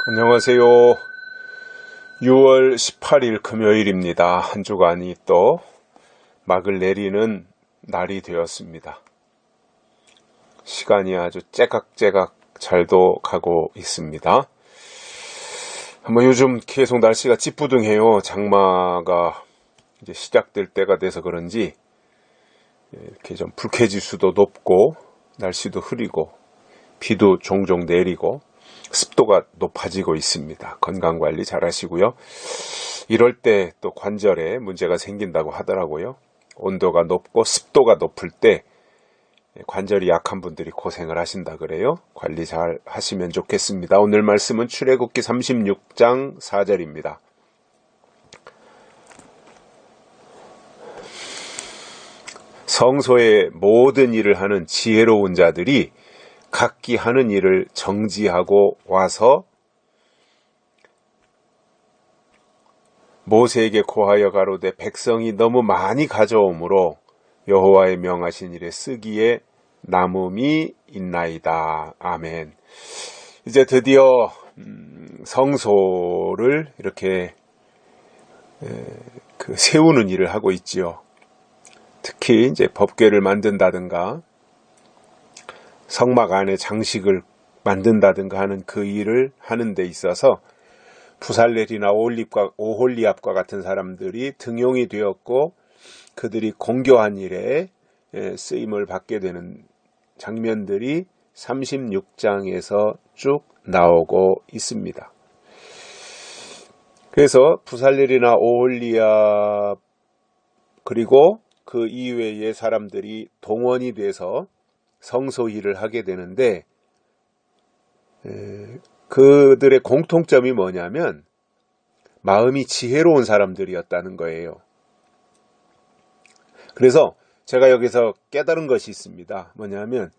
안녕하세요. 6월 18일 금요일입니다. 한 주간이 또 막을 내리는 날이 되었습니다. 시간이 아주 째각째각 잘도 가고 있습니다. 요즘 계속 날씨가 찌뿌둥해요. 장마가 이제 시작될 때가 돼서 그런지 이렇게 좀 불쾌지수도 높고 날씨도 흐리고 비도 종종 내리고 습도가 높아지고 있습니다. 건강관리 잘 하시고요. 이럴 때 또 관절에 문제가 생긴다고 하더라고요. 온도가 높고 습도가 높을 때 관절이 약한 분들이 고생을 하신다 그래요. 관리 잘 하시면 좋겠습니다. 오늘 말씀은 출애굽기 36장 4절입니다. 성소의 모든 일을 하는 지혜로운 자들이 각기 하는 일을 정지하고 와서 모세에게 고하여 가로되 백성이 너무 많이 가져오므로 여호와의 명하신 일에 쓰기에 남음이 있나이다. 아멘. 이제 드디어 성소를 이렇게 세우는 일을 하고 있지요. 특히 이제 법궤를 만든다든가 성막 안에 장식을 만든다든가 하는 그 일을 하는 데 있어서 부살렐이나 오홀리압과 같은 사람들이 등용이 되었고 그들이 공교한 일에 쓰임을 받게 되는 장면들이 36장에서 쭉 나오고 있습니다. 그래서 부살렐이나 오홀리압 그리고 그 이외의 사람들이 동원이 돼서 성소 일을 하게 되는데 그들의 공통점이 뭐냐면 마음이 지혜로운 사람들이었다는 거예요. 그래서 제가 여기서 깨달은 것이 있습니다. 뭐냐면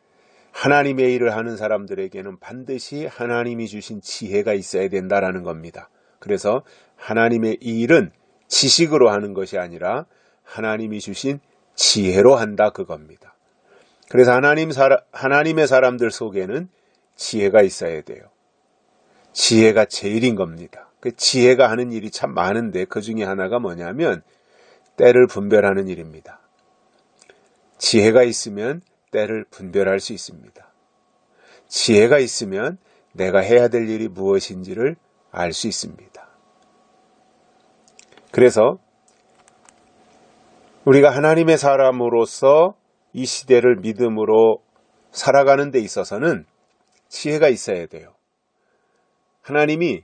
하나님의 일을 하는 사람들에게는 반드시 하나님이 주신 지혜가 있어야 된다라는 겁니다. 그래서 하나님의 일은 지식으로 하는 것이 아니라 하나님이 주신 지혜로 한다 그겁니다. 그래서 하나님의 사람들 속에는 지혜가 있어야 돼요. 지혜가 제일인 겁니다. 그 지혜가 하는 일이 참 많은데 그 중에 하나가 뭐냐면 때를 분별하는 일입니다. 지혜가 있으면 때를 분별할 수 있습니다. 지혜가 있으면 내가 해야 될 일이 무엇인지를 알 수 있습니다. 그래서 우리가 하나님의 사람으로서 이 시대를 믿음으로 살아가는 데 있어서는 지혜가 있어야 돼요. 하나님이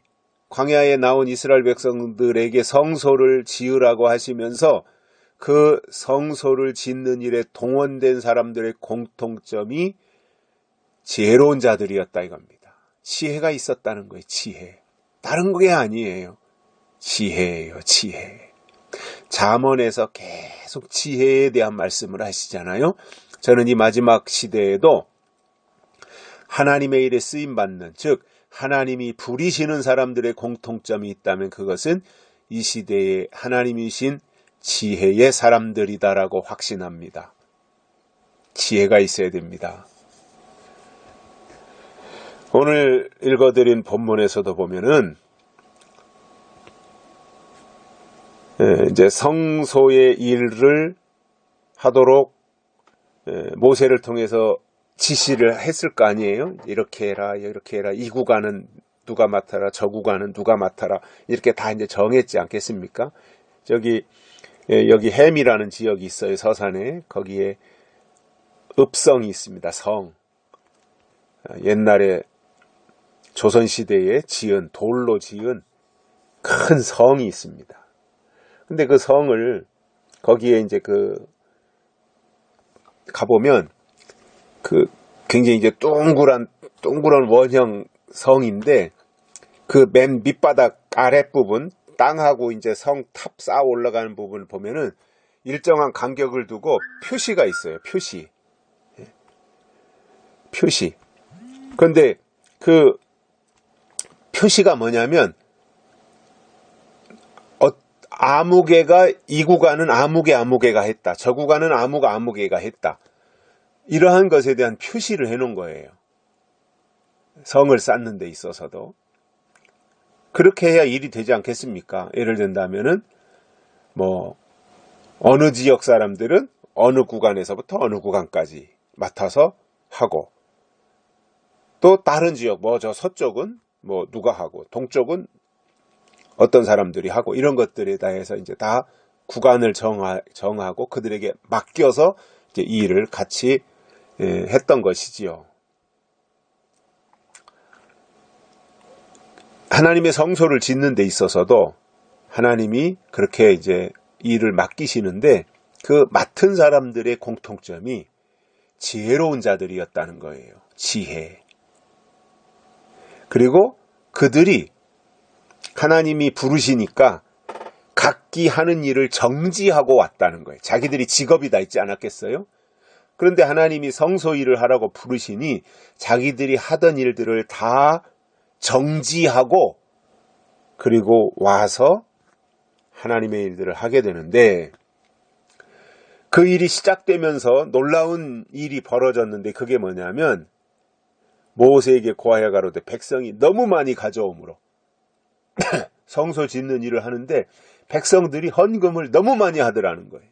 광야에 나온 이스라엘 백성들에게 성소를 지으라고 하시면서 그 성소를 짓는 일에 동원된 사람들의 공통점이 지혜로운 자들이었다 이겁니다. 지혜가 있었다는 거예요. 지혜. 다른 게 아니에요. 지혜예요. 지혜. 잠언에서 계속 지혜에 대한 말씀을 하시잖아요. 저는 이 마지막 시대에도 하나님의 일에 쓰임받는, 즉 하나님이 부리시는 사람들의 공통점이 있다면 그것은 이 시대에 하나님이신 지혜의 사람들이다라고 확신합니다. 지혜가 있어야 됩니다. 오늘 읽어드린 본문에서도 보면은 이제 성소의 일을 하도록 모세를 통해서 지시를 했을 거 아니에요. 이렇게 해라, 이렇게 해라. 이 구간은 누가 맡아라, 저 구간은 누가 맡아라. 이렇게 다 이제 정했지 않겠습니까? 여기 햄이라는 지역이 있어요. 서산에. 거기에 읍성이 있습니다. 성. 옛날에 조선시대에 돌로 지은 큰 성이 있습니다. 근데 그 성을 거기에 이제 가보면 굉장히 이제 동그란 원형 성인데 그 맨 밑바닥 아랫부분 땅하고 이제 성 탑 쌓아 올라가는 부분을 보면은 일정한 간격을 두고 표시가 있어요. 표시. 그런데 그 표시가 뭐냐면 아무개가 이 구간은 아무개가 했다. 저 구간은 아무개가 했다. 이러한 것에 대한 표시를 해놓은 거예요. 성을 쌓는 데 있어서도. 그렇게 해야 일이 되지 않겠습니까? 예를 든다면은 어느 지역 사람들은 어느 구간에서부터 어느 구간까지 맡아서 하고, 또 다른 지역 저 서쪽은 누가 하고, 동쪽은 어떤 사람들이 하고, 이런 것들에 대해서 이제 다 구간을 정하고 그들에게 맡겨서 이제 이 일을 같이 했던 것이지요. 하나님의 성소를 짓는 데 있어서도 하나님이 그렇게 이제 일을 맡기시는데, 그 맡은 사람들의 공통점이 지혜로운 자들이었다는 거예요. 지혜. 그리고 그들이 하나님이 부르시니까 각기 하는 일을 정지하고 왔다는 거예요. 자기들이 직업이 다 있지 않았겠어요? 그런데 하나님이 성소 일을 하라고 부르시니 자기들이 하던 일들을 다 정지하고 그리고 와서 하나님의 일들을 하게 되는데, 그 일이 시작되면서 놀라운 일이 벌어졌는데, 그게 뭐냐면 모세에게 고하여 가로되 백성이 너무 많이 가져오므로 성소 짓는 일을 하는데 백성들이 헌금을 너무 많이 하더라는 거예요.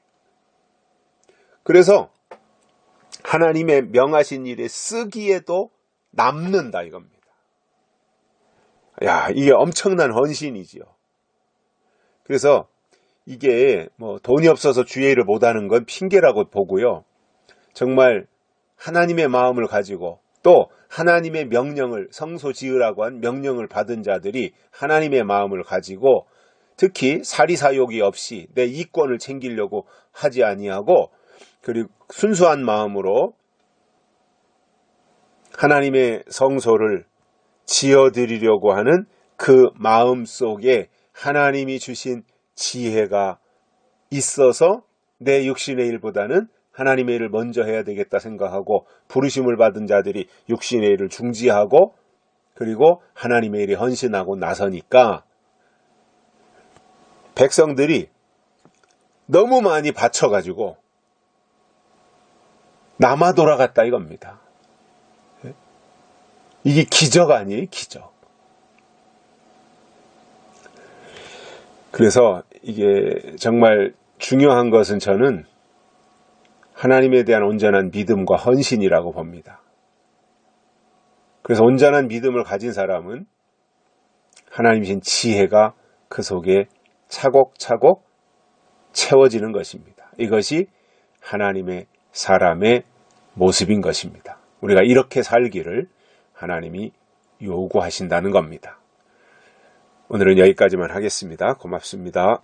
그래서 하나님의 명하신 일에 쓰기에도 남는다 이겁니다. 이게 엄청난 헌신이지요. 그래서 이게 돈이 없어서 주의 일을 못하는 건 핑계라고 보고요. 정말 하나님의 마음을 가지고 또 하나님의 명령을, 성소 지으라고 한 명령을 받은 자들이 하나님의 마음을 가지고 특히 사리사욕이 없이 내 이권을 챙기려고 하지 아니하고, 그리고 순수한 마음으로 하나님의 성소를 지어드리려고 하는 그 마음 속에 하나님이 주신 지혜가 있어서 내 육신의 일보다는 하나님의 일을 먼저 해야 되겠다 생각하고, 부르심을 받은 자들이 육신의 일을 중지하고 그리고 하나님의 일에 헌신하고 나서니까 백성들이 너무 많이 바쳐가지고 남아 돌아갔다 이겁니다. 이게 기적 아니에요? 기적. 그래서 이게 정말 중요한 것은 저는 하나님에 대한 온전한 믿음과 헌신이라고 봅니다. 그래서 온전한 믿음을 가진 사람은 하나님이신 지혜가 그 속에 차곡차곡 채워지는 것입니다. 이것이 하나님의 사람의 모습인 것입니다. 우리가 이렇게 살기를 하나님이 요구하신다는 겁니다. 오늘은 여기까지만 하겠습니다. 고맙습니다.